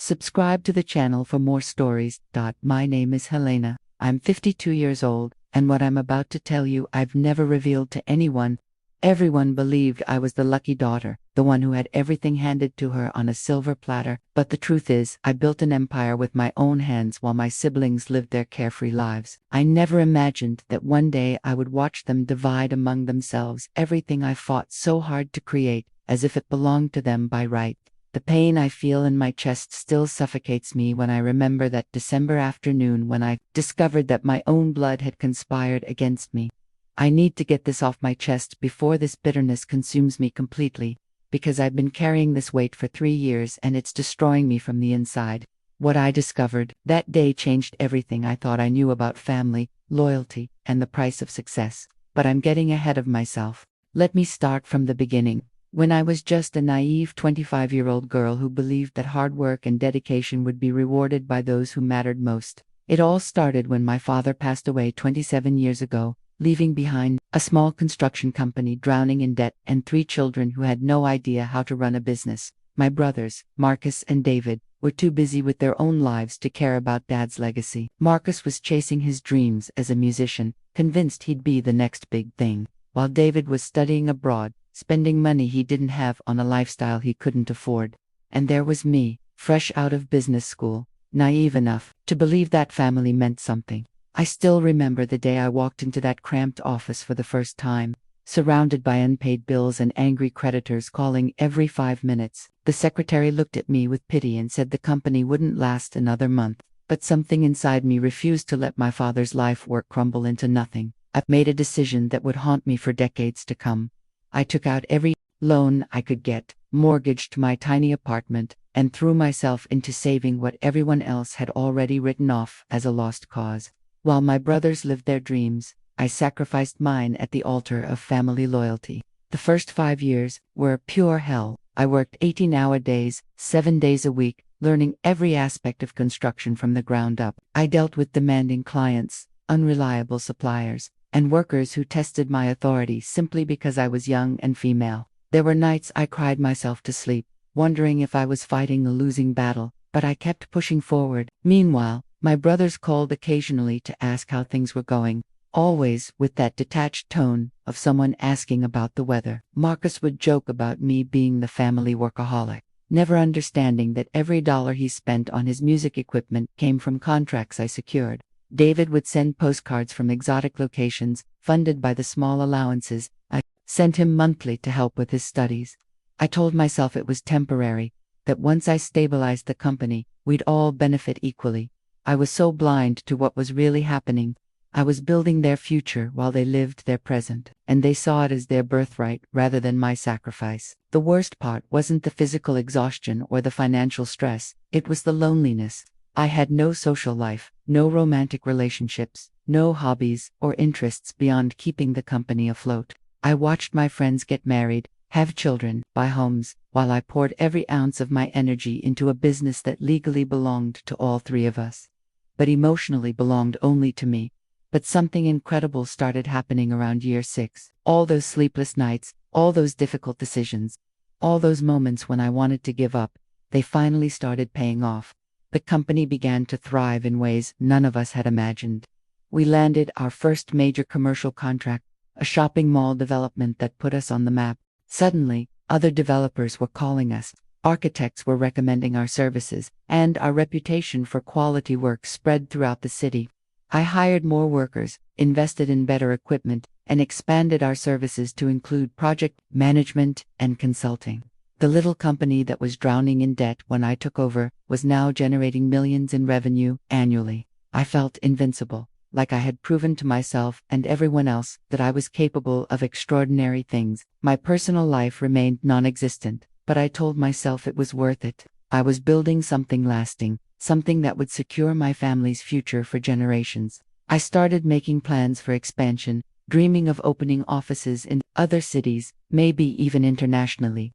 Subscribe to the channel for more stories. My name is Helena. I'm 52 years old, and what I'm about to tell you I've never revealed to anyone. Everyone believed I was the lucky daughter, the one who had everything handed to her on a silver platter, but the truth is, I built an empire with my own hands while my siblings lived their carefree lives. I never imagined that one day I would watch them divide among themselves everything I fought so hard to create, as if it belonged to them by right. The pain I feel in my chest still suffocates me when I remember that December afternoon when I discovered that my own blood had conspired against me. I need to get this off my chest before this bitterness consumes me completely, because I've been carrying this weight for 3 years and it's destroying me from the inside. What I discovered that day changed everything I thought I knew about family, loyalty, and the price of success. But I'm getting ahead of myself. Let me start from the beginning. When I was just a naive 25-year-old girl who believed that hard work and dedication would be rewarded by those who mattered most. It all started when my father passed away 27 years ago, leaving behind a small construction company drowning in debt and 3 children who had no idea how to run a business. My brothers, Marcus and David, were too busy with their own lives to care about Dad's legacy. Marcus was chasing his dreams as a musician, convinced he'd be the next big thing, while David was studying abroad, spending money he didn't have on a lifestyle he couldn't afford. And there was me, fresh out of business school, naive enough to believe that family meant something. I still remember the day I walked into that cramped office for the first time, surrounded by unpaid bills and angry creditors calling every 5 minutes. The secretary looked at me with pity and said the company wouldn't last another month, but something inside me refused to let my father's life work crumble into nothing. I've made a decision that would haunt me for decades to come. I took out every loan I could get, mortgaged my tiny apartment, and threw myself into saving what everyone else had already written off as a lost cause. While my brothers lived their dreams, I sacrificed mine at the altar of family loyalty. The first 5 years were pure hell. I worked 18-hour days, 7 days a week, learning every aspect of construction from the ground up. I dealt with demanding clients, unreliable suppliers, and workers who tested my authority simply because I was young and female. There were nights I cried myself to sleep, wondering if I was fighting a losing battle, but I kept pushing forward. Meanwhile, my brothers called occasionally to ask how things were going, always with that detached tone of someone asking about the weather. Marcus would joke about me being the family workaholic, never understanding that every dollar he spent on his music equipment came from contracts I secured. David would send postcards from exotic locations, funded by the small allowances I sent him monthly to help with his studies. I told myself it was temporary, that once I stabilized the company, we'd all benefit equally. I was so blind to what was really happening. I was building their future while they lived their present, and they saw it as their birthright rather than my sacrifice. The worst part wasn't the physical exhaustion or the financial stress, it was the loneliness. I had no social life, no romantic relationships, no hobbies or interests beyond keeping the company afloat. I watched my friends get married, have children, buy homes, while I poured every ounce of my energy into a business that legally belonged to all 3 of us, but emotionally belonged only to me. But something incredible started happening around year 6. All those sleepless nights, all those difficult decisions, all those moments when I wanted to give up, they finally started paying off. The company began to thrive in ways none of us had imagined. We landed our first major commercial contract, a shopping mall development that put us on the map. Suddenly, other developers were calling us, architects were recommending our services, and our reputation for quality work spread throughout the city. I hired more workers, invested in better equipment, and expanded our services to include project management and consulting. The little company that was drowning in debt when I took over was now generating millions in revenue annually. I felt invincible, like I had proven to myself and everyone else that I was capable of extraordinary things. My personal life remained non-existent, but I told myself it was worth it. I was building something lasting, something that would secure my family's future for generations. I started making plans for expansion, dreaming of opening offices in other cities, maybe even internationally.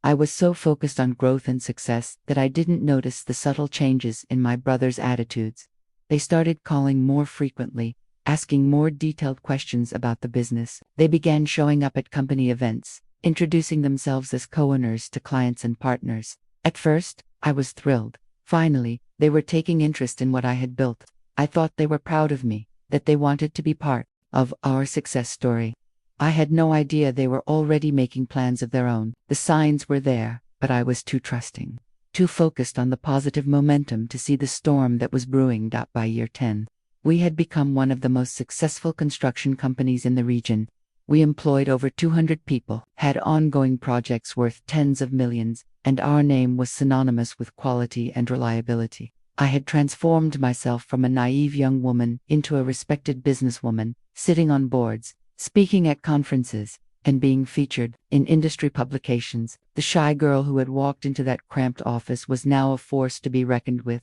I was so focused on growth and success that I didn't notice the subtle changes in my brothers' attitudes. They started calling more frequently, asking more detailed questions about the business. They began showing up at company events, introducing themselves as co-owners to clients and partners. At first, I was thrilled. Finally, they were taking interest in what I had built. I thought they were proud of me, that they wanted to be part of our success story. I had no idea they were already making plans of their own. The signs were there, but I was too trusting, too focused on the positive momentum to see the storm that was brewing. By year 10, we had become one of the most successful construction companies in the region. We employed over 200 people, had ongoing projects worth tens of millions, and our name was synonymous with quality and reliability. I had transformed myself from a naive young woman into a respected businesswoman, sitting on boards, speaking at conferences, and being featured in industry publications. The shy girl who had walked into that cramped office was now a force to be reckoned with.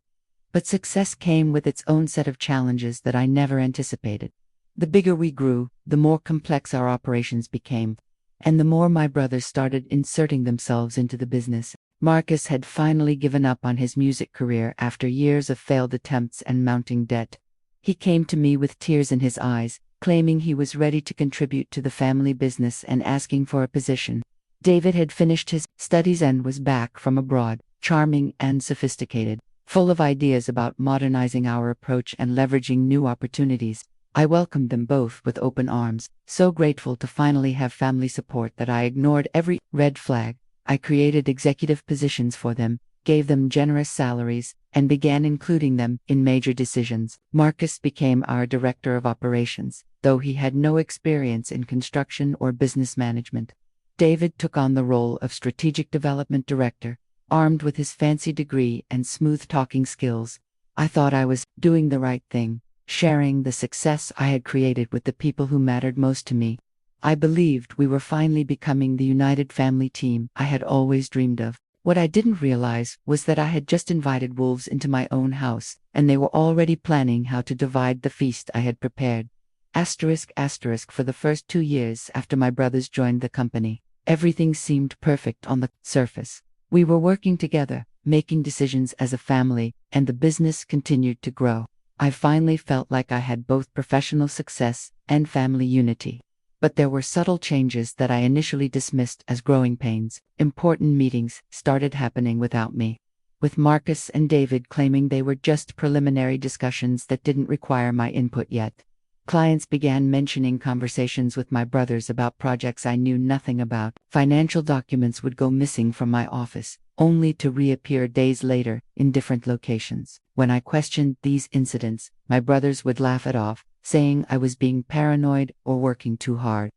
But success came with its own set of challenges that I never anticipated. The bigger we grew, the more complex our operations became, and the more my brothers started inserting themselves into the business. Marcus had finally given up on his music career after years of failed attempts and mounting debt. He came to me with tears in his eyes, claiming he was ready to contribute to the family business and asking for a position. David had finished his studies and was back from abroad, charming and sophisticated, full of ideas about modernizing our approach and leveraging new opportunities. I welcomed them both with open arms, so grateful to finally have family support that I ignored every red flag. I created executive positions for them, gave them generous salaries, and began including them in major decisions. Marcus became our director of operations, though he had no experience in construction or business management. David took on the role of strategic development director, armed with his fancy degree and smooth-talking skills. I thought I was doing the right thing, sharing the success I had created with the people who mattered most to me. I believed we were finally becoming the united family team I had always dreamed of. What I didn't realize was that I had just invited wolves into my own house, and they were already planning how to divide the feast I had prepared. For the first 2 years after my brothers joined the company, everything seemed perfect on the surface. We were working together, making decisions as a family, and the business continued to grow. I finally felt like I had both professional success and family unity. But there were subtle changes that I initially dismissed as growing pains. Important meetings started happening without me, with Marcus and David claiming they were just preliminary discussions that didn't require my input yet. Clients began mentioning conversations with my brothers about projects I knew nothing about. Financial documents would go missing from my office, only to reappear days later in different locations. When I questioned these incidents, my brothers would laugh it off, saying I was being paranoid or working too hard.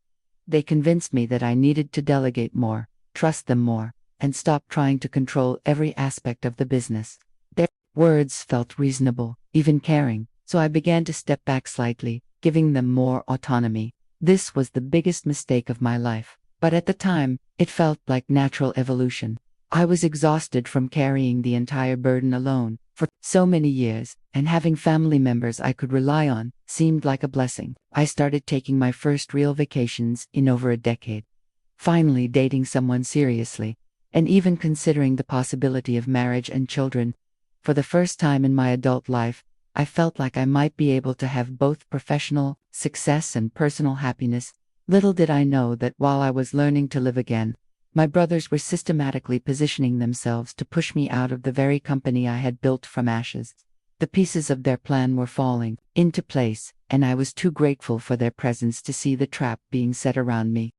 They convinced me that I needed to delegate more, trust them more, and stop trying to control every aspect of the business. Their words felt reasonable, even caring, so I began to step back slightly, giving them more autonomy. This was the biggest mistake of my life, but at the time, it felt like natural evolution. I was exhausted from carrying the entire burden alone for so many years, and having family members I could rely on seemed like a blessing. I started taking my first real vacations in over a decade, finally dating someone seriously, and even considering the possibility of marriage and children. For the first time in my adult life, I felt like I might be able to have both professional success and personal happiness. Little did I know that while I was learning to live again, my brothers were systematically positioning themselves to push me out of the very company I had built from ashes. The pieces of their plan were falling into place, and I was too grateful for their presence to see the trap being set around me.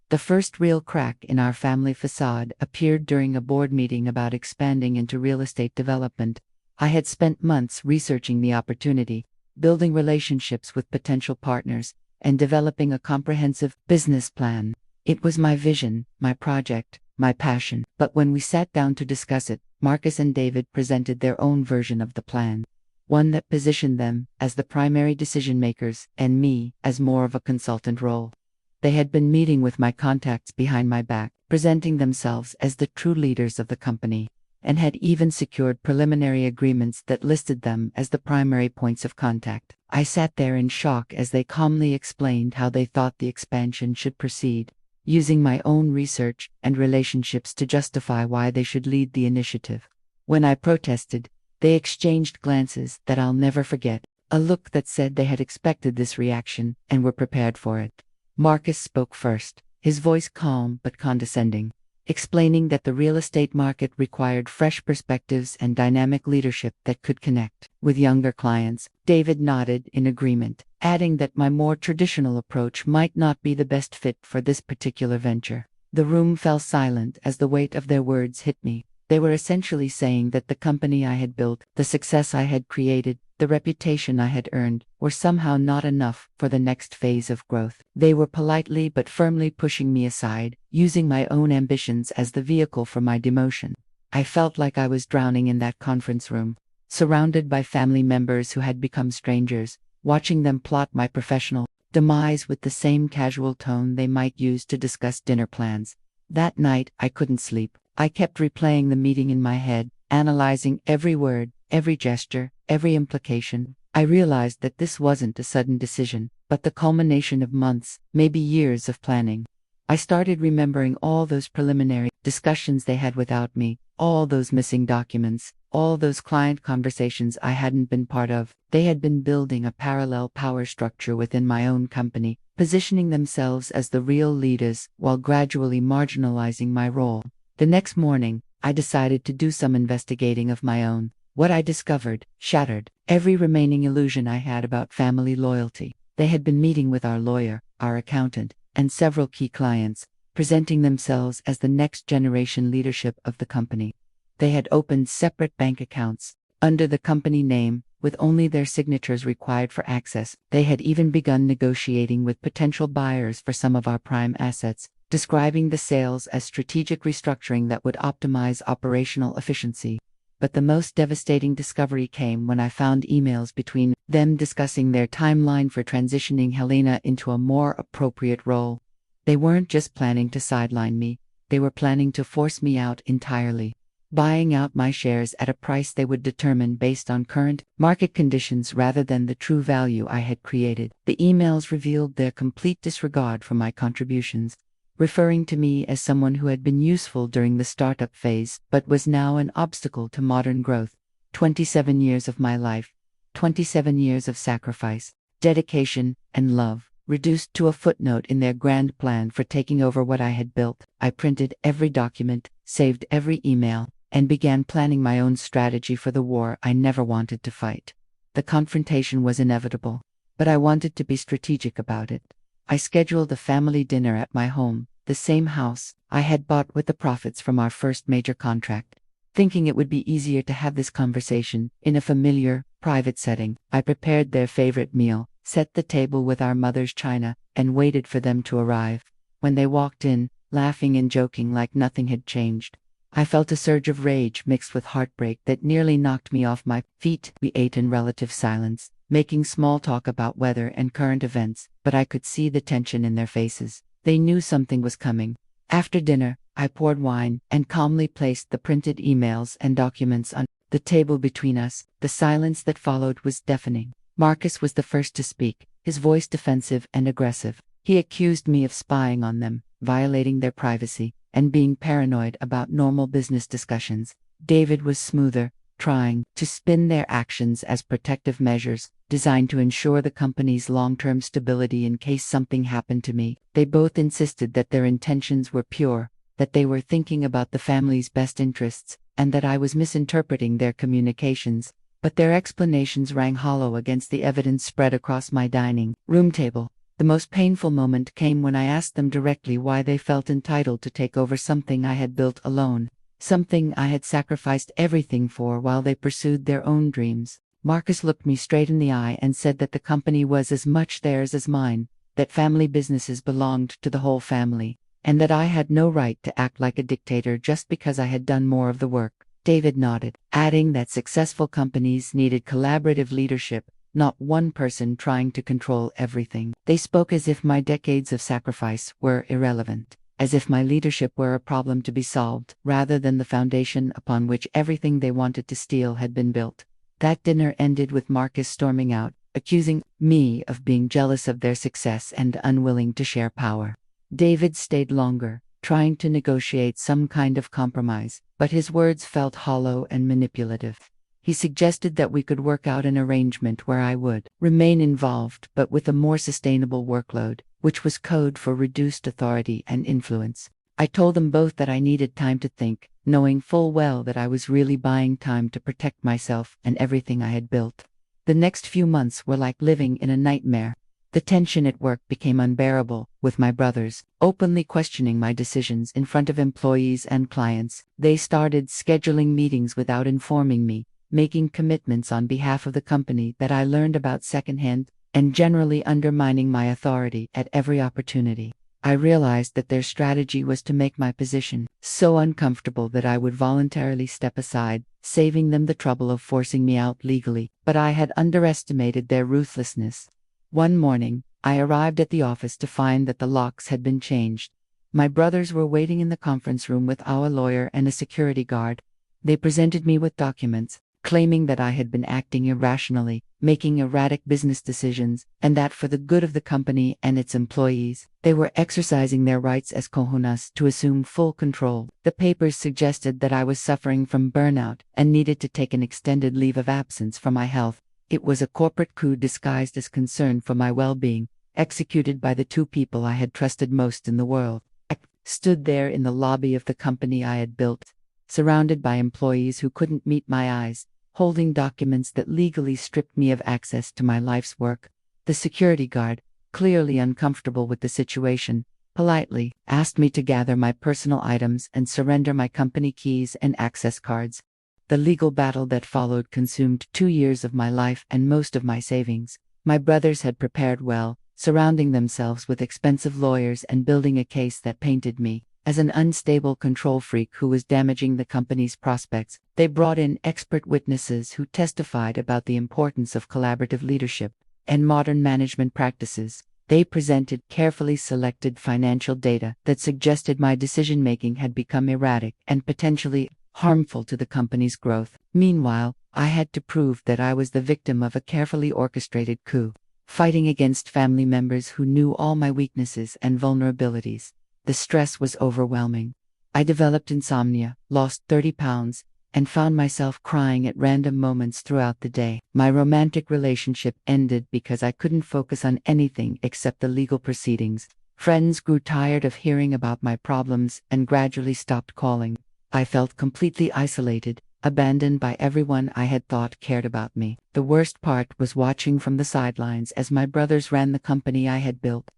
The first real crack in our family facade appeared during a board meeting about expanding into real estate development. I had spent months researching the opportunity, building relationships with potential partners, and developing a comprehensive business plan. It was my vision, my project, my passion. But when we sat down to discuss it, Marcus and David presented their own version of the plan, one that positioned them as the primary decision makers and me as more of a consultant role. They had been meeting with my contacts behind my back, presenting themselves as the true leaders of the company, and had even secured preliminary agreements that listed them as the primary points of contact. I sat there in shock as they calmly explained how they thought the expansion should proceed, using my own research and relationships to justify why they should lead the initiative. When I protested, they exchanged glances that I'll never forget, a look that said they had expected this reaction and were prepared for it. Marcus spoke first, his voice calm but condescending. explaining that the real estate market required fresh perspectives and dynamic leadership that could connect with younger clients. David nodded in agreement, adding that my more traditional approach might not be the best fit for this particular venture. The room fell silent as the weight of their words hit me. They were essentially saying that the company I had built, the success I had created, the reputation I had earned, were somehow not enough for the next phase of growth. They were politely but firmly pushing me aside, using my own ambitions as the vehicle for my demotion. I felt like I was drowning in that conference room, surrounded by family members who had become strangers, watching them plot my professional demise with the same casual tone they might use to discuss dinner plans. That night, I couldn't sleep. I kept replaying the meeting in my head, analyzing every word, every gesture, every implication. I realized that this wasn't a sudden decision, but the culmination of months, maybe years of planning. I started remembering all those preliminary discussions they had without me, all those missing documents, all those client conversations I hadn't been part of. They had been building a parallel power structure within my own company, positioning themselves as the real leaders while gradually marginalizing my role. The next morning, I decided to do some investigating of my own. What I discovered shattered every remaining illusion I had about family loyalty. They had been meeting with our lawyer, our accountant, and several key clients, presenting themselves as the next generation leadership of the company. They had opened separate bank accounts under the company name, with only their signatures required for access. They had even begun negotiating with potential buyers for some of our prime assets, describing the sales as strategic restructuring that would optimize operational efficiency. But the most devastating discovery came when I found emails between them discussing their timeline for transitioning Helena into a more appropriate role. They weren't just planning to sideline me, they were planning to force me out entirely, buying out my shares at a price they would determine based on current market conditions rather than the true value I had created. The emails revealed their complete disregard for my contributions, referring to me as someone who had been useful during the startup phase but was now an obstacle to modern growth. 27 years of my life, 27 years of sacrifice, dedication, and love, reduced to a footnote in their grand plan for taking over what I had built. I printed every document, saved every email, and began planning my own strategy for the war I never wanted to fight. The confrontation was inevitable, but I wanted to be strategic about it. I scheduled a family dinner at my home, the same house I had bought with the profits from our first major contract. Thinking it would be easier to have this conversation in a familiar, private setting, I prepared their favorite meal, set the table with our mother's china, and waited for them to arrive. When they walked in, laughing and joking like nothing had changed, I felt a surge of rage mixed with heartbreak that nearly knocked me off my feet. We ate in relative silence, making small talk about weather and current events, but I could see the tension in their faces. They knew something was coming. After dinner, I poured wine and calmly placed the printed emails and documents on the table between us. The silence that followed was deafening. Marcus was the first to speak, his voice defensive and aggressive. He accused me of spying on them, violating their privacy, and being paranoid about normal business discussions. David was smoother, trying to spin their actions as protective measures, designed to ensure the company's long-term stability in case something happened to me. They both insisted that their intentions were pure, that they were thinking about the family's best interests, and that I was misinterpreting their communications. But their explanations rang hollow against the evidence spread across my dining room table. The most painful moment came when I asked them directly why they felt entitled to take over something I had built alone, something I had sacrificed everything for while they pursued their own dreams. Marcus looked me straight in the eye and said that the company was as much theirs as mine, that family businesses belonged to the whole family, and that I had no right to act like a dictator just because I had done more of the work. David nodded, adding that successful companies needed collaborative leadership, not one person trying to control everything. They spoke as if my decades of sacrifice were irrelevant, as if my leadership were a problem to be solved, rather than the foundation upon which everything they wanted to steal had been built. That dinner ended with Marcus storming out, accusing me of being jealous of their success and unwilling to share power. David stayed longer, trying to negotiate some kind of compromise, but his words felt hollow and manipulative. He suggested that we could work out an arrangement where I would remain involved but with a more sustainable workload, which was code for reduced authority and influence. I told them both that I needed time to think, knowing full well that I was really buying time to protect myself and everything I had built. The next few months were like living in a nightmare. The tension at work became unbearable, with my brothers openly questioning my decisions in front of employees and clients. They started scheduling meetings without informing me, making commitments on behalf of the company that I learned about secondhand, and generally undermining my authority at every opportunity. I realized that their strategy was to make my position so uncomfortable that I would voluntarily step aside, saving them the trouble of forcing me out legally. But I had underestimated their ruthlessness. One morning, I arrived at the office to find that the locks had been changed. My brothers were waiting in the conference room with our lawyer and a security guard. They presented me with documents, claiming that I had been acting irrationally, making erratic business decisions, and that for the good of the company and its employees, they were exercising their rights as cojones to assume full control. The papers suggested that I was suffering from burnout and needed to take an extended leave of absence for my health. It was a corporate coup disguised as concern for my well-being, executed by the two people I had trusted most in the world. I stood there in the lobby of the company I had built, surrounded by employees who couldn't meet my eyes, holding documents that legally stripped me of access to my life's work. The security guard, clearly uncomfortable with the situation, politely asked me to gather my personal items and surrender my company keys and access cards. The legal battle that followed consumed 2 years of my life and most of my savings. My brothers had prepared well, surrounding themselves with expensive lawyers and building a case that painted me as an unstable control freak who was damaging the company's prospects. They brought in expert witnesses who testified about the importance of collaborative leadership and modern management practices. They presented carefully selected financial data that suggested my decision-making had become erratic and potentially harmful to the company's growth. Meanwhile, I had to prove that I was the victim of a carefully orchestrated coup, fighting against family members who knew all my weaknesses and vulnerabilities. The stress was overwhelming. I developed insomnia, lost 30 pounds, and found myself crying at random moments throughout the day. My romantic relationship ended because I couldn't focus on anything except the legal proceedings. Friends grew tired of hearing about my problems and gradually stopped calling. I felt completely isolated, abandoned by everyone I had thought cared about me. The worst part was watching from the sidelines as my brothers ran the company I had built.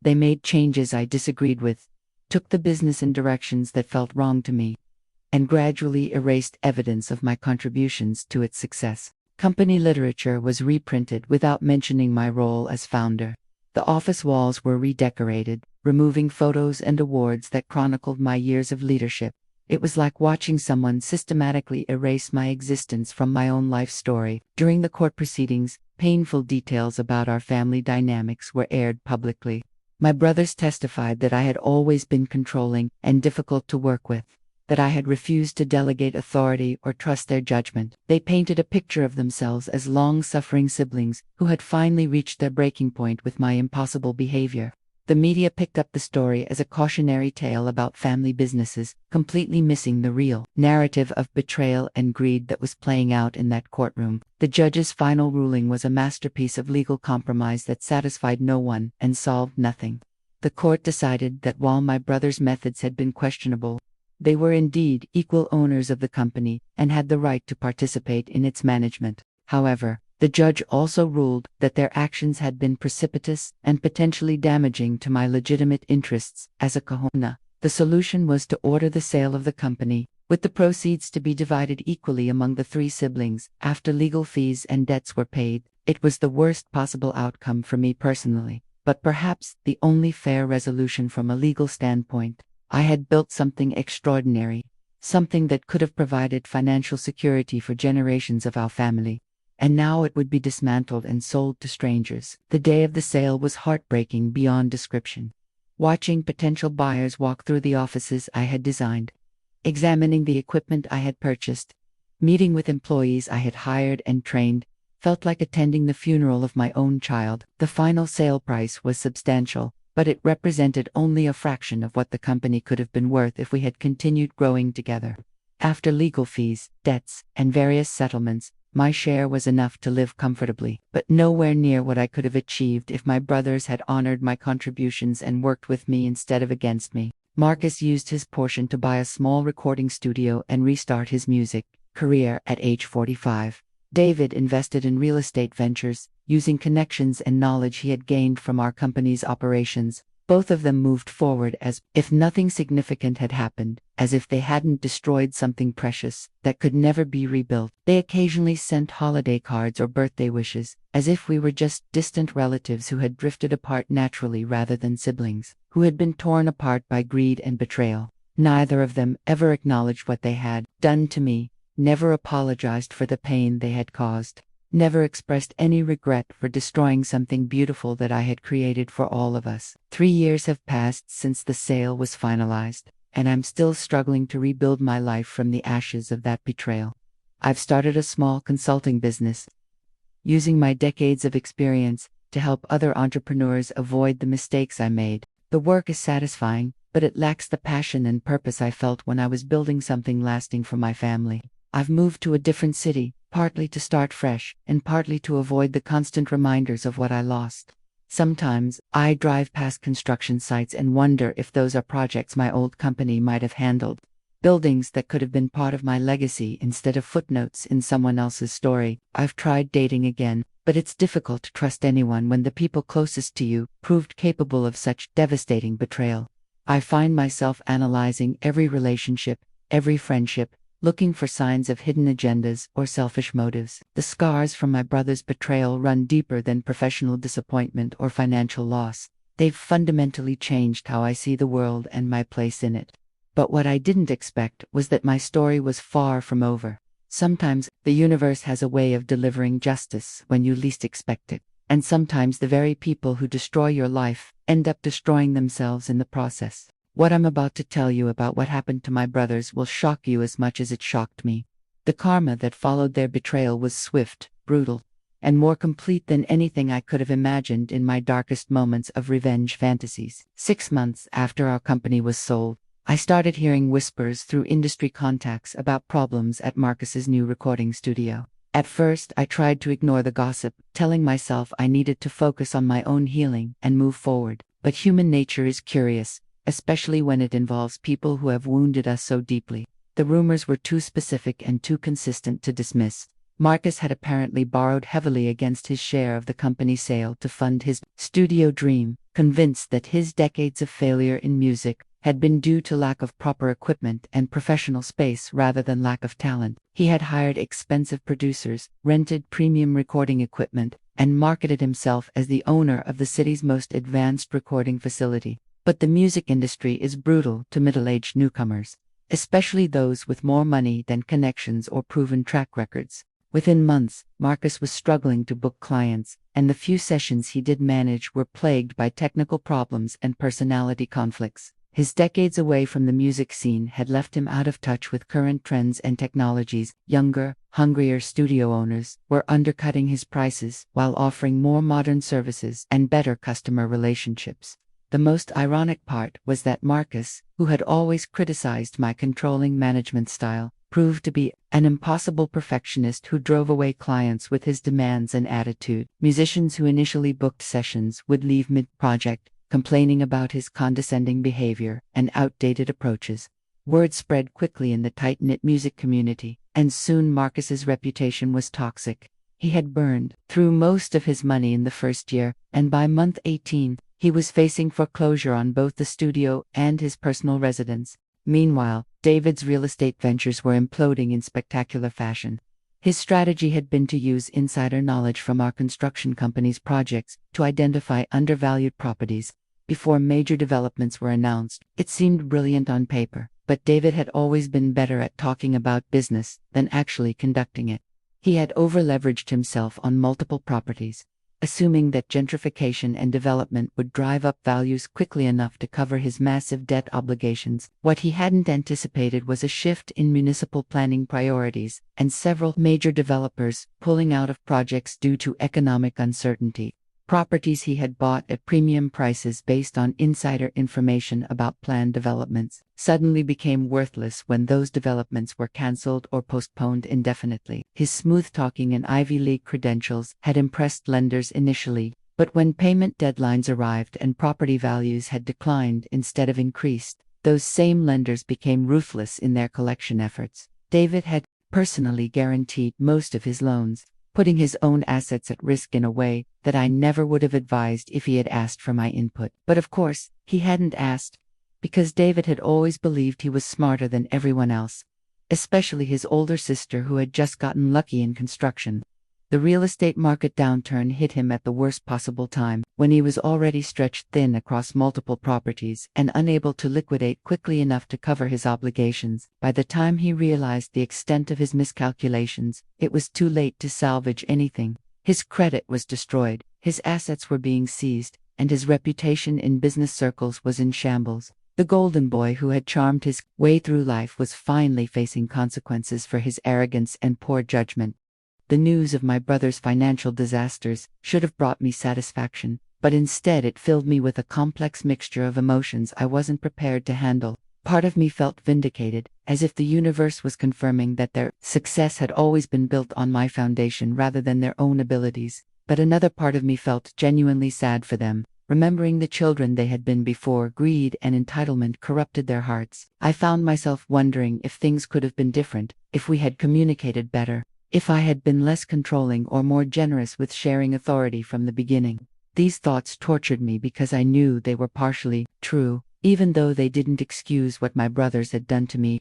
They made changes I disagreed with, took the business in directions that felt wrong to me, and gradually erased evidence of my contributions to its success. Company literature was reprinted without mentioning my role as founder. The office walls were redecorated, removing photos and awards that chronicled my years of leadership. It was like watching someone systematically erase my existence from my own life story. During the court proceedings, painful details about our family dynamics were aired publicly. My brothers testified that I had always been controlling and difficult to work with, that I had refused to delegate authority or trust their judgment. They painted a picture of themselves as long-suffering siblings who had finally reached their breaking point with my impossible behavior. The media picked up the story as a cautionary tale about family businesses, completely missing the real narrative of betrayal and greed that was playing out in that courtroom. The judge's final ruling was a masterpiece of legal compromise that satisfied no one and solved nothing. The court decided that while my brothers' methods had been questionable, they were indeed equal owners of the company and had the right to participate in its management. However, the judge also ruled that their actions had been precipitous and potentially damaging to my legitimate interests as a cojona. The solution was to order the sale of the company, with the proceeds to be divided equally among the 3 siblings. After legal fees and debts were paid, it was the worst possible outcome for me personally, but perhaps the only fair resolution from a legal standpoint. I had built something extraordinary, something that could have provided financial security for generations of our family. And now it would be dismantled and sold to strangers. The day of the sale was heartbreaking beyond description. Watching potential buyers walk through the offices I had designed, examining the equipment I had purchased, meeting with employees I had hired and trained, felt like attending the funeral of my own child. The final sale price was substantial, but it represented only a fraction of what the company could have been worth if we had continued growing together. After legal fees, debts, and various settlements, my share was enough to live comfortably, but nowhere near what I could have achieved if my brothers had honored my contributions and worked with me instead of against me. Marcus used his portion to buy a small recording studio and restart his music career at age 45. David invested in real estate ventures, using connections and knowledge he had gained from our company's operations. Both of them moved forward as if nothing significant had happened, as if they hadn't destroyed something precious that could never be rebuilt. They occasionally sent holiday cards or birthday wishes, as if we were just distant relatives who had drifted apart naturally rather than siblings, who had been torn apart by greed and betrayal. Neither of them ever acknowledged what they had done to me, never apologized for the pain they had caused, never expressed any regret for destroying something beautiful that I had created for all of us. 3 years have passed since the sale was finalized, and I'm still struggling to rebuild my life from the ashes of that betrayal. I've started a small consulting business, using my decades of experience to help other entrepreneurs avoid the mistakes I made. The work is satisfying, but it lacks the passion and purpose I felt when I was building something lasting for my family. I've moved to a different city, partly to start fresh, and partly to avoid the constant reminders of what I lost. Sometimes, I drive past construction sites and wonder if those are projects my old company might have handled. Buildings that could have been part of my legacy instead of footnotes in someone else's story. I've tried dating again, but it's difficult to trust anyone when the people closest to you proved capable of such devastating betrayal. I find myself analyzing every relationship, every friendship, looking for signs of hidden agendas or selfish motives. The scars from my brother's betrayal run deeper than professional disappointment or financial loss. They've fundamentally changed how I see the world and my place in it. But what I didn't expect was that my story was far from over. Sometimes, the universe has a way of delivering justice when you least expect it. And sometimes the very people who destroy your life end up destroying themselves in the process. What I'm about to tell you about what happened to my brothers will shock you as much as it shocked me. The karma that followed their betrayal was swift, brutal, and more complete than anything I could have imagined in my darkest moments of revenge fantasies. 6 months after our company was sold, I started hearing whispers through industry contacts about problems at Marcus's new recording studio. At first, I tried to ignore the gossip, telling myself I needed to focus on my own healing and move forward. But human nature is curious, especially when it involves people who have wounded us so deeply. The rumors were too specific and too consistent to dismiss. Marcus had apparently borrowed heavily against his share of the company's sale to fund his studio dream, convinced that his decades of failure in music had been due to lack of proper equipment and professional space rather than lack of talent. He had hired expensive producers, rented premium recording equipment, and marketed himself as the owner of the city's most advanced recording facility. But the music industry is brutal to middle-aged newcomers, especially those with more money than connections or proven track records. Within months, Marcus was struggling to book clients, and the few sessions he did manage were plagued by technical problems and personality conflicts. His decades away from the music scene had left him out of touch with current trends and technologies. Younger, hungrier studio owners were undercutting his prices while offering more modern services and better customer relationships. The most ironic part was that Marcus, who had always criticized my controlling management style, proved to be an impossible perfectionist who drove away clients with his demands and attitude. Musicians who initially booked sessions would leave mid-project, complaining about his condescending behavior and outdated approaches. Word spread quickly in the tight-knit music community, and soon Marcus's reputation was toxic. He had burned through most of his money in the first year, and by month 18, he was facing foreclosure on both the studio and his personal residence. Meanwhile, David's real estate ventures were imploding in spectacular fashion. His strategy had been to use insider knowledge from our construction company's projects to identify undervalued properties before major developments were announced. It seemed brilliant on paper, but David had always been better at talking about business than actually conducting it. He had over-leveraged himself on multiple properties, assuming that gentrification and development would drive up values quickly enough to cover his massive debt obligations. What he hadn't anticipated was a shift in municipal planning priorities, and several major developers pulling out of projects due to economic uncertainty. Properties he had bought at premium prices based on insider information about planned developments suddenly became worthless when those developments were cancelled or postponed indefinitely. His smooth-talking and Ivy League credentials had impressed lenders initially, but when payment deadlines arrived and property values had declined instead of increased, those same lenders became ruthless in their collection efforts. David had personally guaranteed most of his loans, putting his own assets at risk in a way that I never would have advised if he had asked for my input. But of course, he hadn't asked, because David had always believed he was smarter than everyone else, especially his older sister who had just gotten lucky in construction. The real estate market downturn hit him at the worst possible time, when he was already stretched thin across multiple properties and unable to liquidate quickly enough to cover his obligations. By the time he realized the extent of his miscalculations, it was too late to salvage anything. His credit was destroyed, his assets were being seized, and his reputation in business circles was in shambles. The golden boy who had charmed his way through life was finally facing consequences for his arrogance and poor judgment. The news of my brother's financial disasters should have brought me satisfaction, but instead it filled me with a complex mixture of emotions I wasn't prepared to handle. Part of me felt vindicated, as if the universe was confirming that their success had always been built on my foundation rather than their own abilities. But another part of me felt genuinely sad for them, remembering the children they had been before greed and entitlement corrupted their hearts. I found myself wondering if things could have been different, if we had communicated better, if I had been less controlling or more generous with sharing authority from the beginning. These thoughts tortured me because I knew they were partially true, even though they didn't excuse what my brothers had done to me.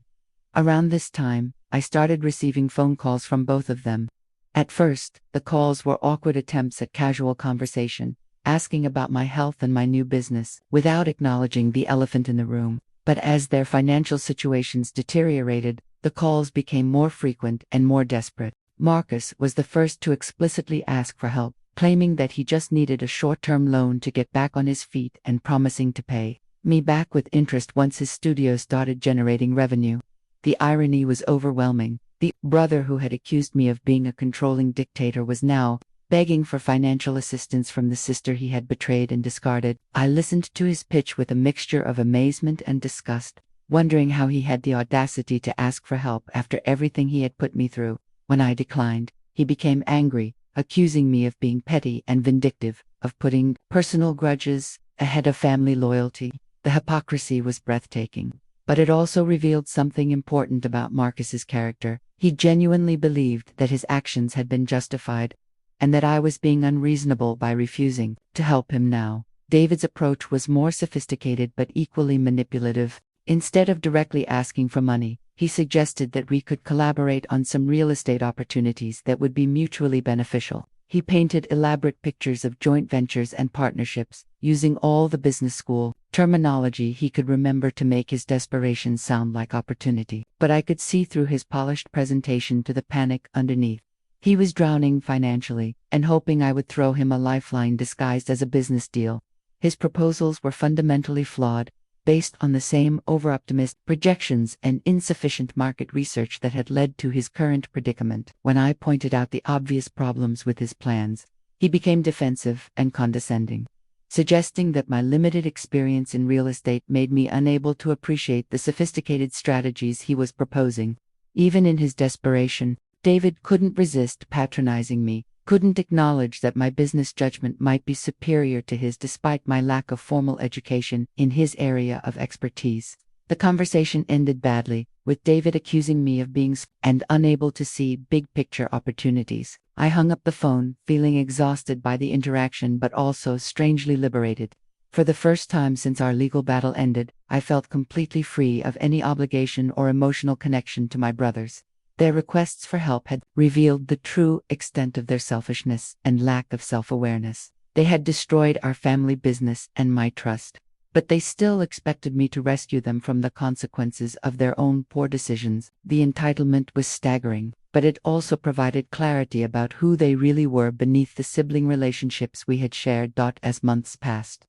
Around this time, I started receiving phone calls from both of them. At first, the calls were awkward attempts at casual conversation, asking about my health and my new business, without acknowledging the elephant in the room. But as their financial situations deteriorated, the calls became more frequent and more desperate. Marcus was the first to explicitly ask for help, claiming that he just needed a short-term loan to get back on his feet and promising to pay me back with interest once his studio started generating revenue. The irony was overwhelming. The brother who had accused me of being a controlling dictator was now begging for financial assistance from the sister he had betrayed and discarded. I listened to his pitch with a mixture of amazement and disgust, wondering how he had the audacity to ask for help after everything he had put me through. When I declined, he became angry, accusing me of being petty and vindictive, of putting personal grudges ahead of family loyalty. The hypocrisy was breathtaking, but it also revealed something important about Marcus's character. He genuinely believed that his actions had been justified, and that I was being unreasonable by refusing to help him now. David's approach was more sophisticated but equally manipulative. Instead of directly asking for money, he suggested that we could collaborate on some real estate opportunities that would be mutually beneficial. He painted elaborate pictures of joint ventures and partnerships, using all the business school terminology he could remember to make his desperation sound like opportunity. But I could see through his polished presentation to the panic underneath. He was drowning financially, and hoping I would throw him a lifeline disguised as a business deal. His proposals were fundamentally flawed, based on the same over-optimist projections and insufficient market research that had led to his current predicament. When I pointed out the obvious problems with his plans, he became defensive and condescending, suggesting that my limited experience in real estate made me unable to appreciate the sophisticated strategies he was proposing. Even in his desperation, David couldn't resist patronizing me, couldn't acknowledge that my business judgment might be superior to his despite my lack of formal education in his area of expertise. The conversation ended badly, with David accusing me of being and unable to see big-picture opportunities. I hung up the phone, feeling exhausted by the interaction but also strangely liberated. For the first time since our legal battle ended, I felt completely free of any obligation or emotional connection to my brothers. Their requests for help had revealed the true extent of their selfishness and lack of self-awareness. They had destroyed our family business and my trust, but they still expected me to rescue them from the consequences of their own poor decisions. The entitlement was staggering, but it also provided clarity about who they really were beneath the sibling relationships we had shared. As months passed,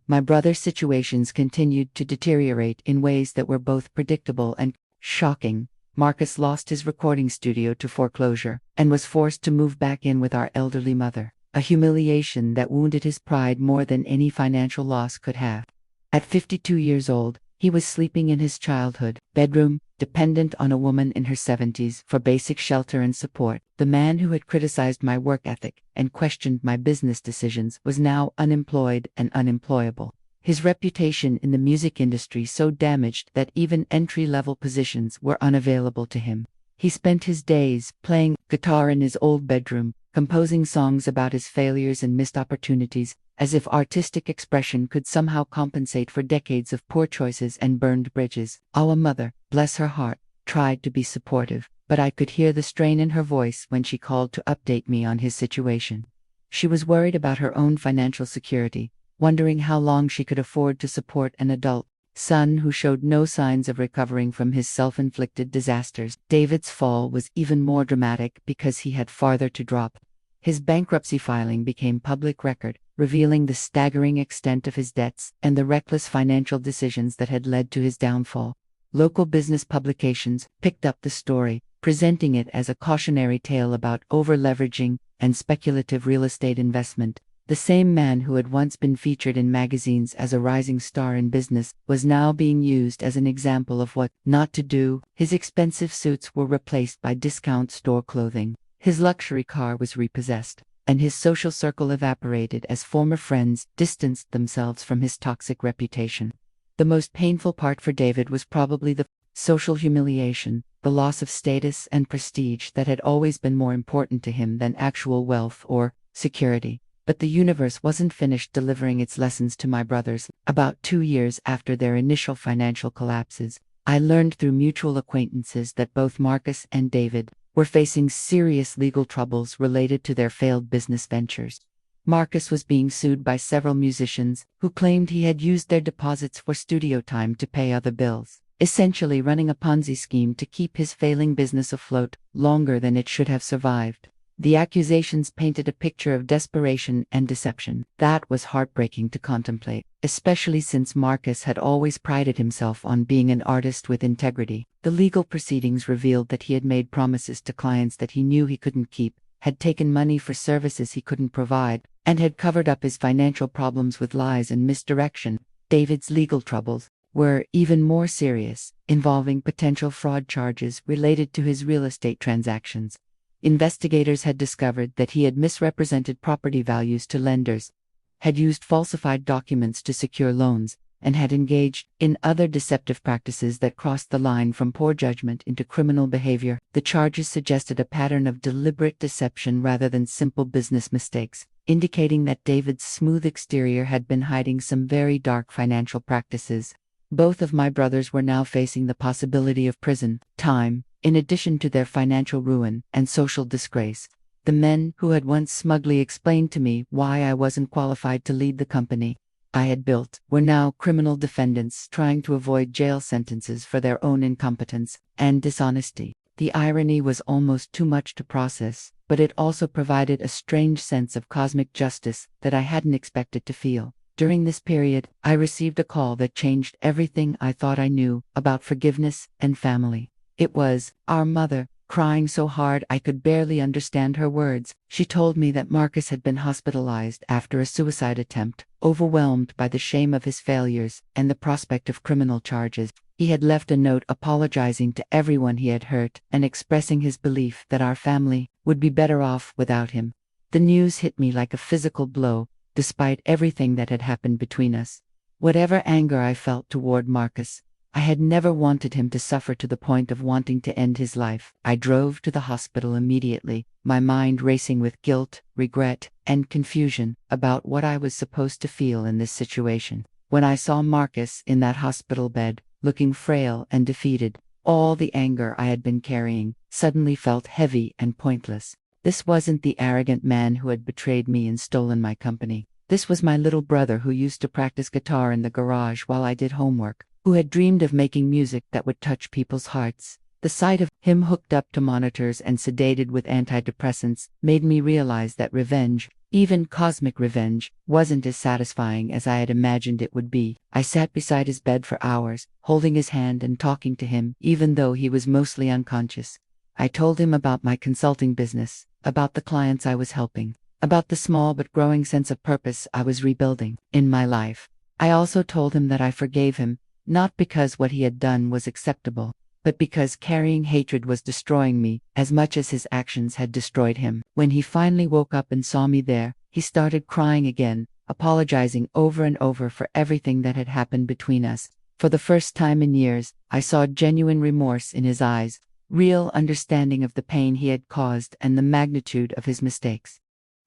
my brother's situations continued to deteriorate in ways that were both predictable and shocking. Marcus lost his recording studio to foreclosure and was forced to move back in with our elderly mother, a humiliation that wounded his pride more than any financial loss could have. At 52 years old, he was sleeping in his childhood bedroom, dependent on a woman in her 70s for basic shelter and support. The man who had criticized my work ethic and questioned my business decisions was now unemployed and unemployable. his reputation in the music industry so damaged that even entry-level positions were unavailable to him. He spent his days playing guitar in his old bedroom, composing songs about his failures and missed opportunities, as if artistic expression could somehow compensate for decades of poor choices and burned bridges. Our mother, bless her heart, tried to be supportive, but I could hear the strain in her voice when she called to update me on his situation. She was worried about her own financial security, wondering how long she could afford to support an adult son who showed no signs of recovering from his self-inflicted disasters. David's fall was even more dramatic because he had farther to drop. His bankruptcy filing became public record, revealing the staggering extent of his debts and the reckless financial decisions that had led to his downfall. Local business publications picked up the story, presenting it as a cautionary tale about over-leveraging and speculative real estate investment. The same man who had once been featured in magazines as a rising star in business was now being used as an example of what not to do. His expensive suits were replaced by discount store clothing. His luxury car was repossessed, and his social circle evaporated as former friends distanced themselves from his toxic reputation. The most painful part for David was probably the social humiliation, the loss of status and prestige that had always been more important to him than actual wealth or security. But the universe wasn't finished delivering its lessons to my brothers. About 2 years after their initial financial collapses, I learned through mutual acquaintances that both Marcus and David were facing serious legal troubles related to their failed business ventures. Marcus was being sued by several musicians who claimed he had used their deposits for studio time to pay other bills, essentially running a Ponzi scheme to keep his failing business afloat longer than it should have survived. The accusations painted a picture of desperation and deception that was heartbreaking to contemplate, especially since Marcus had always prided himself on being an artist with integrity. The legal proceedings revealed that he had made promises to clients that he knew he couldn't keep, had taken money for services he couldn't provide, and had covered up his financial problems with lies and misdirection. David's legal troubles were even more serious, involving potential fraud charges related to his real estate transactions. Investigators had discovered that he had misrepresented property values to lenders, had used falsified documents to secure loans, and had engaged in other deceptive practices that crossed the line from poor judgment into criminal behavior. The charges suggested a pattern of deliberate deception rather than simple business mistakes, indicating that David's smooth exterior had been hiding some very dark financial practices. Both of my brothers were now facing the possibility of prison time, in addition to their financial ruin and social disgrace. The men who had once smugly explained to me why I wasn't qualified to lead the company I had built were now criminal defendants trying to avoid jail sentences for their own incompetence and dishonesty. The irony was almost too much to process, but it also provided a strange sense of cosmic justice that I hadn't expected to feel. During this period, I received a call that changed everything I thought I knew about forgiveness and family. It was our mother, crying so hard I could barely understand her words. She told me that Marcus had been hospitalized after a suicide attempt, overwhelmed by the shame of his failures and the prospect of criminal charges. He had left a note apologizing to everyone he had hurt and expressing his belief that our family would be better off without him. The news hit me like a physical blow, despite everything that had happened between us. Whatever anger I felt toward Marcus, I had never wanted him to suffer to the point of wanting to end his life. I drove to the hospital immediately, my mind racing with guilt, regret, and confusion about what I was supposed to feel in this situation. When I saw Marcus in that hospital bed, looking frail and defeated, all the anger I had been carrying suddenly felt heavy and pointless. This wasn't the arrogant man who had betrayed me and stolen my company. This was my little brother who used to practice guitar in the garage while I did homework, who had dreamed of making music that would touch people's hearts. The sight of him hooked up to monitors and sedated with antidepressants made me realize that revenge, even cosmic revenge, wasn't as satisfying as I had imagined it would be. I sat beside his bed for hours, holding his hand and talking to him, even though he was mostly unconscious. I told him about my consulting business, about the clients I was helping, about the small but growing sense of purpose I was rebuilding in my life. I also told him that I forgave him, not because what he had done was acceptable, but because carrying hatred was destroying me as much as his actions had destroyed him. When he finally woke up and saw me there, he started crying again, apologizing over and over for everything that had happened between us. For the first time in years, I saw genuine remorse in his eyes, real understanding of the pain he had caused and the magnitude of his mistakes.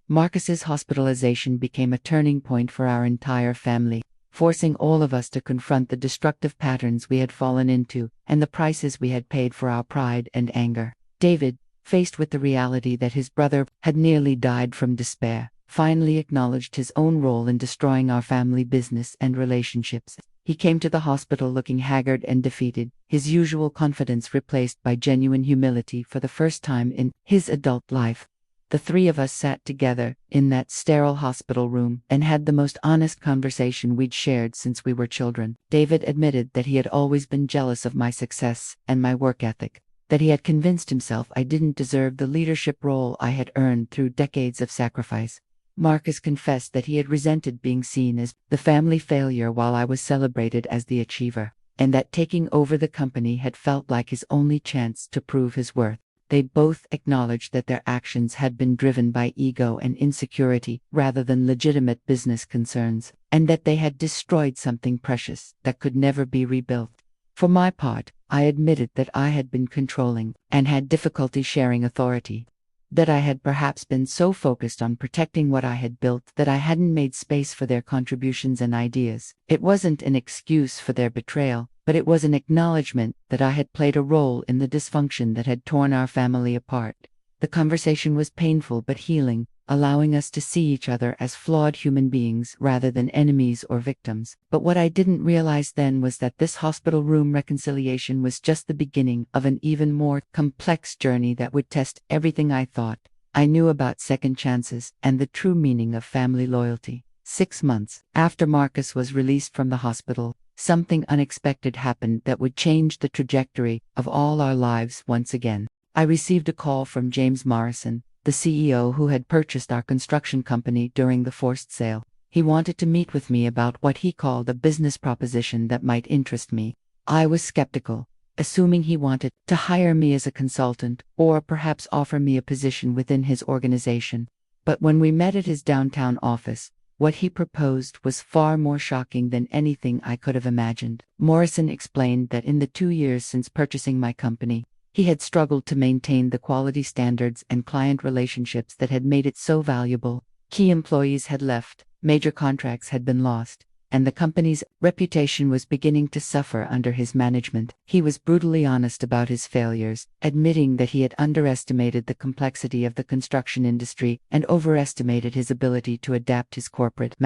Marcus's hospitalization became a turning point for our entire family, forcing all of us to confront the destructive patterns we had fallen into and the prices we had paid for our pride and anger. David, faced with the reality that his brother had nearly died from despair, finally acknowledged his own role in destroying our family business and relationships. He came to the hospital looking haggard and defeated, his usual confidence replaced by genuine humility for the first time in his adult life. The three of us sat together in that sterile hospital room and had the most honest conversation we'd shared since we were children. David admitted that he had always been jealous of my success and my work ethic, that he had convinced himself I didn't deserve the leadership role I had earned through decades of sacrifice. Marcus confessed that he had resented being seen as the family failure while I was celebrated as the achiever, and that taking over the company had felt like his only chance to prove his worth. They both acknowledged that their actions had been driven by ego and insecurity rather than legitimate business concerns, and that they had destroyed something precious that could never be rebuilt. For my part, I admitted that I had been controlling and had difficulty sharing authority, that I had perhaps been so focused on protecting what I had built that I hadn't made space for their contributions and ideas. It wasn't an excuse for their betrayal, but it was an acknowledgement that I had played a role in the dysfunction that had torn our family apart. The conversation was painful but healing, allowing us to see each other as flawed human beings rather than enemies or victims. But what I didn't realize then was that this hospital room reconciliation was just the beginning of an even more complex journey that would test everything I thought I knew about second chances and the true meaning of family loyalty. 6 months after Marcus was released from the hospital, something unexpected happened that would change the trajectory of all our lives once again. I received a call from James Morrison, the CEO who had purchased our construction company during the forced sale. He wanted to meet with me about what he called a business proposition that might interest me. I was skeptical, assuming he wanted to hire me as a consultant or perhaps offer me a position within his organization. But when we met at his downtown office, what he proposed was far more shocking than anything I could have imagined. Morrison explained that in the 2 years since purchasing my company, he had struggled to maintain the quality standards and client relationships that had made it so valuable. Key employees had left, major contracts had been lost, and the company's reputation was beginning to suffer under his management. He was brutally honest about his failures, admitting that he had underestimated the complexity of the construction industry and overestimated his ability to adapt his corporate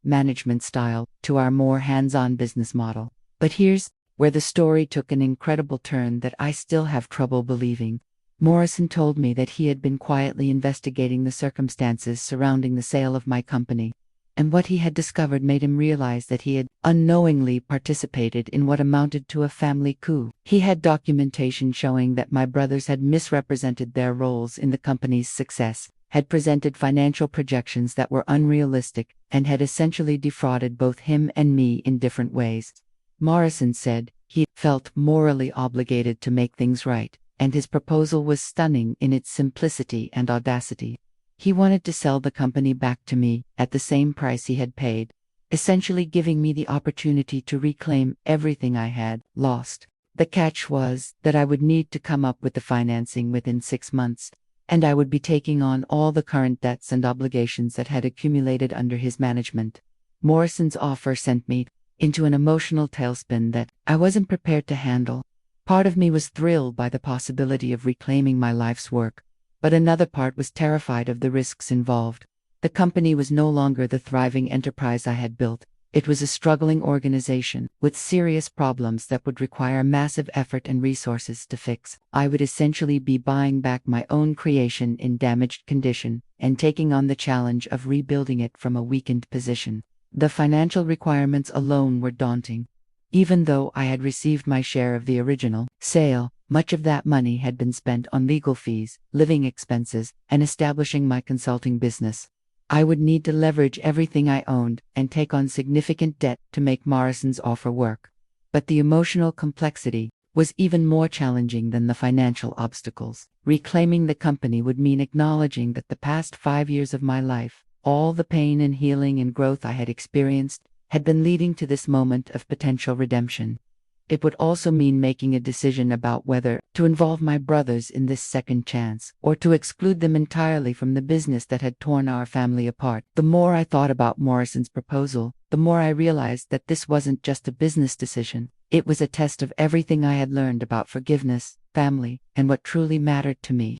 management style to our more hands-on business model. But here's where the story took an incredible turn that I still have trouble believing. Morrison told me that he had been quietly investigating the circumstances surrounding the sale of my company, and what he had discovered made him realize that he had unknowingly participated in what amounted to a family coup. He had documentation showing that my brothers had misrepresented their roles in the company's success, had presented financial projections that were unrealistic, and had essentially defrauded both him and me in different ways. Morrison said he felt morally obligated to make things right, and his proposal was stunning in its simplicity and audacity. He wanted to sell the company back to me at the same price he had paid, essentially giving me the opportunity to reclaim everything I had lost. The catch was that I would need to come up with the financing within 6 months, and I would be taking on all the current debts and obligations that had accumulated under his management. Morrison's offer sent me into an emotional tailspin that I wasn't prepared to handle. Part of me was thrilled by the possibility of reclaiming my life's work, but another part was terrified of the risks involved. The company was no longer the thriving enterprise I had built. It was a struggling organization with serious problems that would require massive effort and resources to fix. I would essentially be buying back my own creation in damaged condition and taking on the challenge of rebuilding it from a weakened position. The financial requirements alone were daunting. Even though I had received my share of the original sale, much of that money had been spent on legal fees, living expenses, and establishing my consulting business. I would need to leverage everything I owned and take on significant debt to make Morrison's offer work. But the emotional complexity was even more challenging than the financial obstacles. Reclaiming the company would mean acknowledging that the past 5 years of my life All the pain and healing and growth I had experienced had been leading to this moment of potential redemption. It would also mean making a decision about whether to involve my brothers in this second chance, or to exclude them entirely from the business that had torn our family apart. The more I thought about Morrison's proposal, the more I realized that this wasn't just a business decision. It was a test of everything I had learned about forgiveness, family, and what truly mattered to me.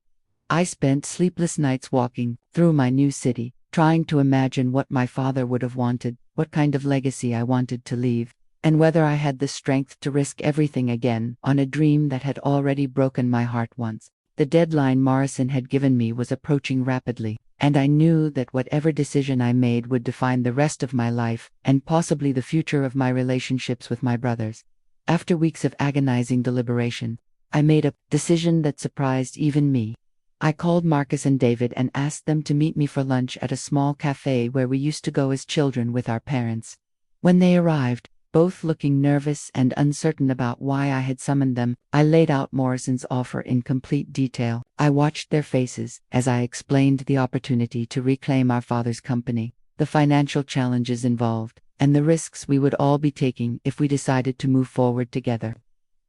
I spent sleepless nights walking through my new city, trying to imagine what my father would have wanted, what kind of legacy I wanted to leave, and whether I had the strength to risk everything again on a dream that had already broken my heart once. The deadline Morrison had given me was approaching rapidly, and I knew that whatever decision I made would define the rest of my life and possibly the future of my relationships with my brothers. After weeks of agonizing deliberation, I made a decision that surprised even me. I called Marcus and David and asked them to meet me for lunch at a small cafe where we used to go as children with our parents. When they arrived, both looking nervous and uncertain about why I had summoned them, I laid out Morrison's offer in complete detail. I watched their faces as I explained the opportunity to reclaim our father's company, the financial challenges involved, and the risks we would all be taking if we decided to move forward together.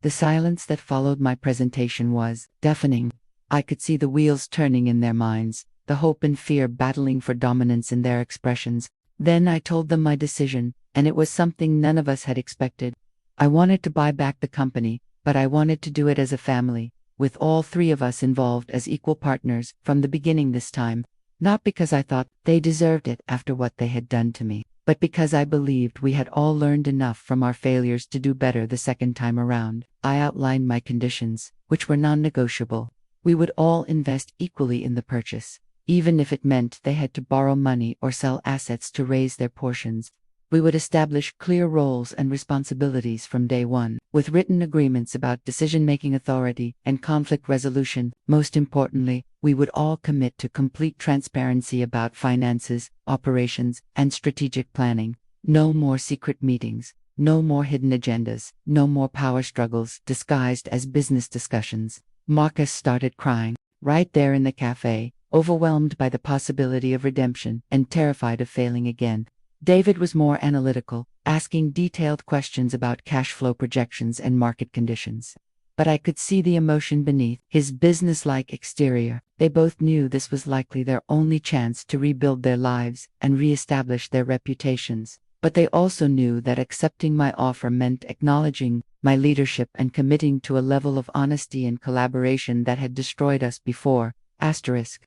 The silence that followed my presentation was deafening. I could see the wheels turning in their minds, the hope and fear battling for dominance in their expressions. Then I told them my decision, and it was something none of us had expected. I wanted to buy back the company, but I wanted to do it as a family, with all three of us involved as equal partners from the beginning this time, not because I thought they deserved it after what they had done to me, but because I believed we had all learned enough from our failures to do better the second time around. I outlined my conditions, which were non-negotiable. We would all invest equally in the purchase, even if it meant they had to borrow money or sell assets to raise their portions. We would establish clear roles and responsibilities from day one, with written agreements about decision-making authority and conflict resolution. Most importantly, we would all commit to complete transparency about finances, operations, and strategic planning. No more secret meetings, no more hidden agendas, no more power struggles disguised as business discussions. Marcus started crying, right there in the cafe, overwhelmed by the possibility of redemption and terrified of failing again. David was more analytical, asking detailed questions about cash flow projections and market conditions. But I could see the emotion beneath his businesslike exterior. They both knew this was likely their only chance to rebuild their lives and re-establish their reputations. But they also knew that accepting my offer meant acknowledging my leadership and committing to a level of honesty and collaboration that had destroyed us before. The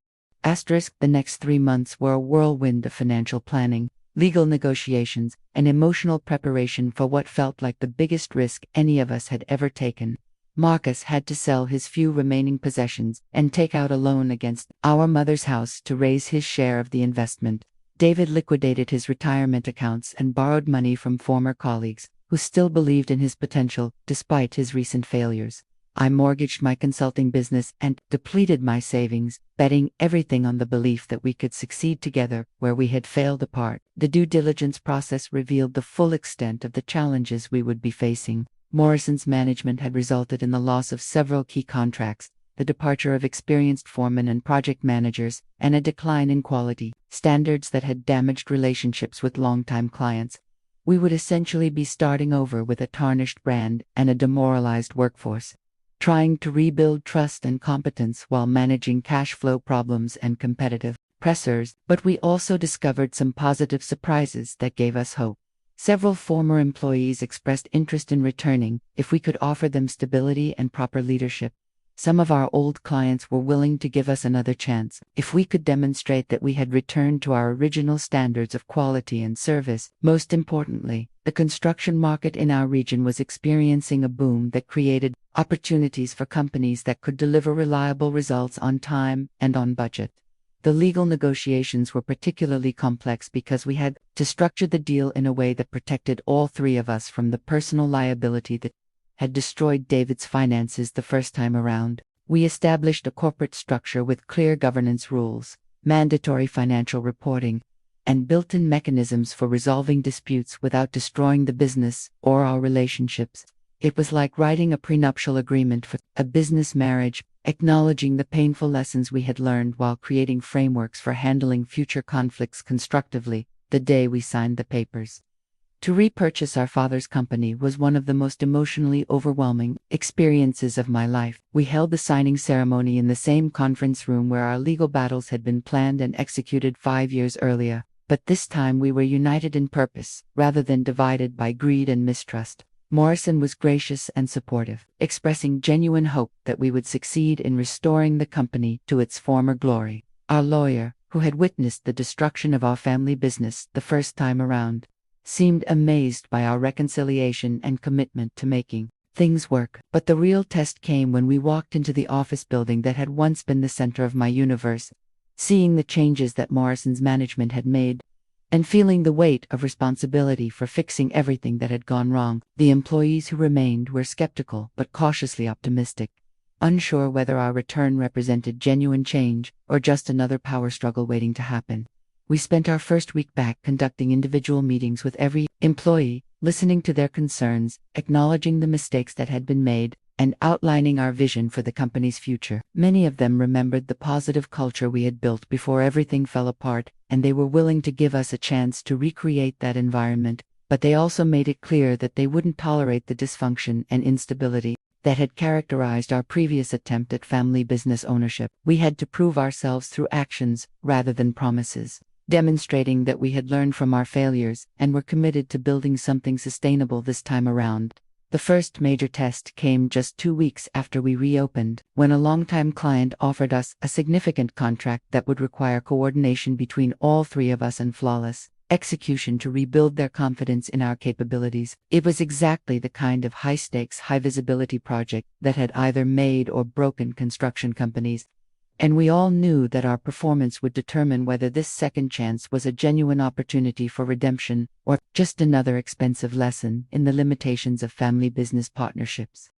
next 3 months were a whirlwind of financial planning, legal negotiations, and emotional preparation for what felt like the biggest risk any of us had ever taken. Marcus had to sell his few remaining possessions and take out a loan against our mother's house to raise his share of the investment. David liquidated his retirement accounts and borrowed money from former colleagues who still believed in his potential despite his recent failures. I mortgaged my consulting business and depleted my savings, betting everything on the belief that we could succeed together where we had failed apart. The due diligence process revealed the full extent of the challenges we would be facing. Morrison's management had resulted in the loss of several key contracts, the departure of experienced foremen and project managers, and a decline in quality standards that had damaged relationships with longtime clients. We would essentially be starting over with a tarnished brand and a demoralized workforce, trying to rebuild trust and competence while managing cash flow problems and competitive pressures. But we also discovered some positive surprises that gave us hope. Several former employees expressed interest in returning if we could offer them stability and proper leadership. Some of our old clients were willing to give us another chance if we could demonstrate that we had returned to our original standards of quality and service. Most importantly, the construction market in our region was experiencing a boom that created opportunities for companies that could deliver reliable results on time and on budget. The legal negotiations were particularly complex because we had to structure the deal in a way that protected all three of us from the personal liability that had destroyed David's finances the first time around. We established a corporate structure with clear governance rules, mandatory financial reporting, and built-in mechanisms for resolving disputes without destroying the business or our relationships. It was like writing a prenuptial agreement for a business marriage, acknowledging the painful lessons we had learned while creating frameworks for handling future conflicts constructively the day we signed the papers. To repurchase our father's company was one of the most emotionally overwhelming experiences of my life. We held the signing ceremony in the same conference room where our legal battles had been planned and executed 5 years earlier, but this time we were united in purpose, rather than divided by greed and mistrust. Morrison was gracious and supportive, expressing genuine hope that we would succeed in restoring the company to its former glory. Our lawyer, who had witnessed the destruction of our family business the first time around, seemed amazed by our reconciliation and commitment to making things work. But the real test came when we walked into the office building that had once been the center of my universe, seeing the changes that Morrison's management had made, and feeling the weight of responsibility for fixing everything that had gone wrong. The employees who remained were skeptical but cautiously optimistic, unsure whether our return represented genuine change or just another power struggle waiting to happen. We spent our first week back conducting individual meetings with every employee, listening to their concerns, acknowledging the mistakes that had been made, and outlining our vision for the company's future. Many of them remembered the positive culture we had built before everything fell apart, and they were willing to give us a chance to recreate that environment, but they also made it clear that they wouldn't tolerate the dysfunction and instability that had characterized our previous attempt at family business ownership. We had to prove ourselves through actions rather than promises, demonstrating that we had learned from our failures and were committed to building something sustainable this time around. The first major test came just 2 weeks after we reopened, when a longtime client offered us a significant contract that would require coordination between all three of us and flawless execution to rebuild their confidence in our capabilities. It was exactly the kind of high-stakes, high-visibility project that had either made or broken construction companies, and we all knew that our performance would determine whether this second chance was a genuine opportunity for redemption or just another expensive lesson in the limitations of family business partnerships.